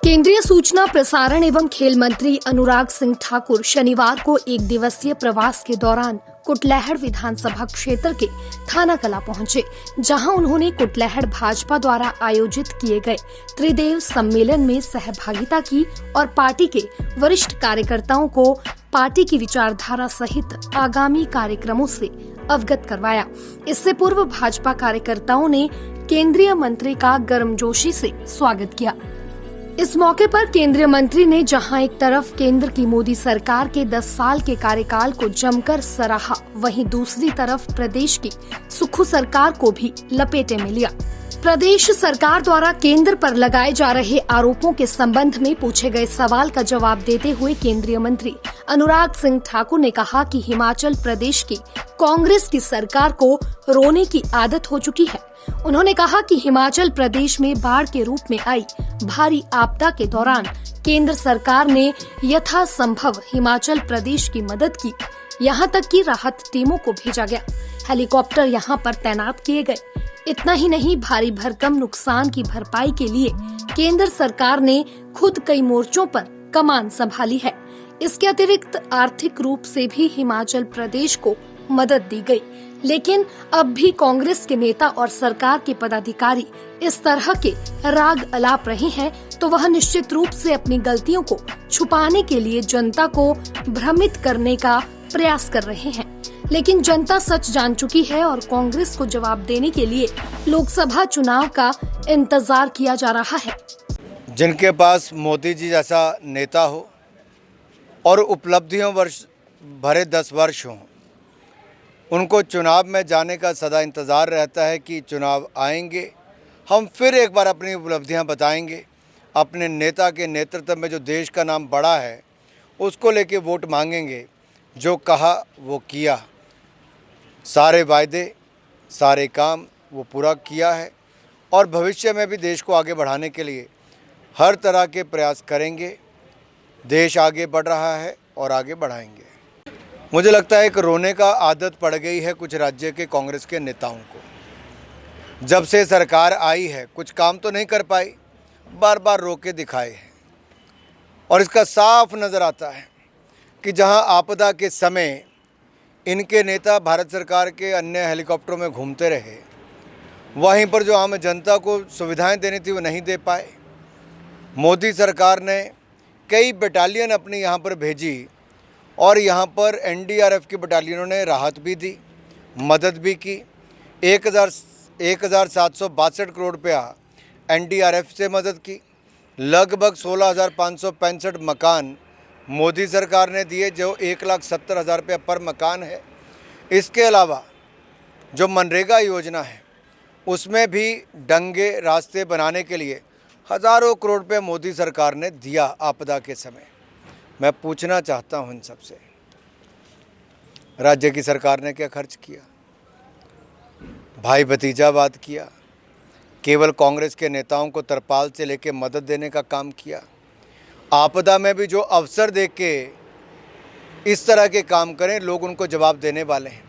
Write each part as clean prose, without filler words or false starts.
केंद्रीय सूचना प्रसारण एवं खेल मंत्री अनुराग सिंह ठाकुर शनिवार को एक दिवसीय प्रवास के दौरान कुटलैहड़ विधानसभा क्षेत्र के थाना कला पहुंचे, जहां उन्होंने कुटलैहड़ भाजपा द्वारा आयोजित किए गए त्रिदेव सम्मेलन में सहभागिता की और पार्टी के वरिष्ठ कार्यकर्ताओं को पार्टी की विचारधारा सहित आगामी कार्यक्रमों से अवगत करवाया। इससे पूर्व भाजपा कार्यकर्ताओं ने केंद्रीय मंत्री का गर्मजोशी से स्वागत किया। इस मौके पर केंद्रीय मंत्री ने जहां एक तरफ केंद्र की मोदी सरकार के 10 साल के कार्यकाल को जमकर सराहा, वहीं दूसरी तरफ प्रदेश की सुक्खू सरकार को भी लपेटे में लिया। प्रदेश सरकार द्वारा केंद्र पर लगाए जा रहे आरोपों के संबंध में पूछे गए सवाल का जवाब देते हुए केंद्रीय मंत्री अनुराग सिंह ठाकुर ने कहा कि हिमाचल प्रदेश की कांग्रेस की सरकार को रोने की आदत हो चुकी है। उन्होंने कहा कि हिमाचल प्रदेश में बाढ़ के रूप में आई भारी आपदा के दौरान केंद्र सरकार ने यथासंभव हिमाचल प्रदेश की मदद की। यहां तक कि राहत टीमों को भेजा गया, हेलीकॉप्टर यहां पर तैनात किए गए। इतना ही नहीं, भारी भरकम नुकसान की भरपाई के लिए केंद्र सरकार ने खुद कई मोर्चों पर कमान संभाली है। इसके अतिरिक्त आर्थिक रूप से भी हिमाचल प्रदेश को मदद दी गई। लेकिन अब भी कांग्रेस के नेता और सरकार के पदाधिकारी इस तरह के राग अलाप रहे हैं, तो वह निश्चित रूप से अपनी गलतियों को छुपाने के लिए जनता को भ्रमित करने का प्रयास कर रहे हैं। लेकिन जनता सच जान चुकी है और कांग्रेस को जवाब देने के लिए लोकसभा चुनाव का इंतजार किया जा रहा है। जिनके पास मोदी जी जैसा नेता हो और उपलब्धियों वर्ष भरे 10 वर्ष हों, उनको चुनाव में जाने का सदा इंतज़ार रहता है कि चुनाव आएंगे, हम फिर एक बार अपनी उपलब्धियां बताएंगे। अपने नेता के नेतृत्व में जो देश का नाम बढ़ा है, उसको लेके वोट मांगेंगे। जो कहा वो किया, सारे वायदे सारे काम वो पूरा किया है और भविष्य में भी देश को आगे बढ़ाने के लिए हर तरह के प्रयास करेंगे। देश आगे बढ़ रहा है और आगे बढ़ाएंगे। मुझे लगता है एक रोने का आदत पड़ गई है कुछ राज्य के कांग्रेस के नेताओं को। जब से सरकार आई है कुछ काम तो नहीं कर पाई, बार बार रो के दिखाए हैं। और इसका साफ नज़र आता है कि जहां आपदा के समय इनके नेता भारत सरकार के अन्य हेलीकॉप्टरों में घूमते रहे, वहीं पर जो आम जनता को सुविधाएं देनी थी वो नहीं दे पाए। मोदी सरकार ने कई बटालियन अपनी यहाँ पर भेजी और यहाँ पर एनडीआरएफ की बटालियनों ने राहत भी दी, मदद भी की। 1762 करोड़ रुपया एनडीआरएफ से मदद की। लगभग 16,565 मकान मोदी सरकार ने दिए, जो 1,70,000 रुपया पर मकान है। इसके अलावा जो मनरेगा योजना है उसमें भी डंगे रास्ते बनाने के लिए हज़ारों करोड़ रुपये मोदी सरकार ने दिया आपदा के समय। मैं पूछना चाहता हूं इन सबसे, राज्य की सरकार ने क्या खर्च किया? भाई भतीजावाद किया? केवल कांग्रेस के नेताओं को तरपाल से लेके मदद देने का काम किया? आपदा में भी जो अवसर देख के इस तरह के काम करें, लोग उनको जवाब देने वाले हैं।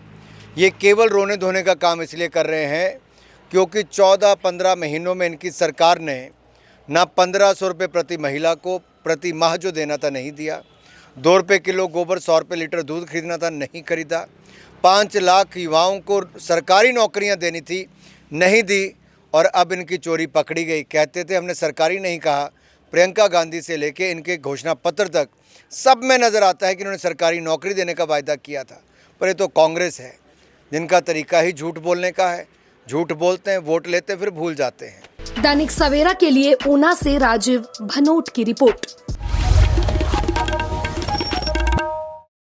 ये केवल रोने धोने का काम इसलिए कर रहे हैं क्योंकि 14-15 महीनों में इनकी सरकार ने ना 1,500 रुपये प्रति महिला को प्रति माह जो देना था नहीं दिया, 2 रुपये किलो गोबर, 100 रुपये लीटर दूध खरीदना था नहीं खरीदा, 5 लाख युवाओं को सरकारी नौकरियां देनी थी नहीं दी, और अब इनकी चोरी पकड़ी गई। कहते थे हमने सरकारी नहीं कहा, प्रियंका गांधी से लेके इनके घोषणा पत्र तक सब में नज़र आता है कि इन्होंने सरकारी नौकरी देने का वायदा किया था। पर ये तो कांग्रेस है जिनका तरीका ही झूठ बोलने का है। झूठ बोलते हैं, वोट लेते हैं, फिर भूल जाते हैं। दैनिक सवेरा के लिए ऊना से राजीव भनोट की रिपोर्ट।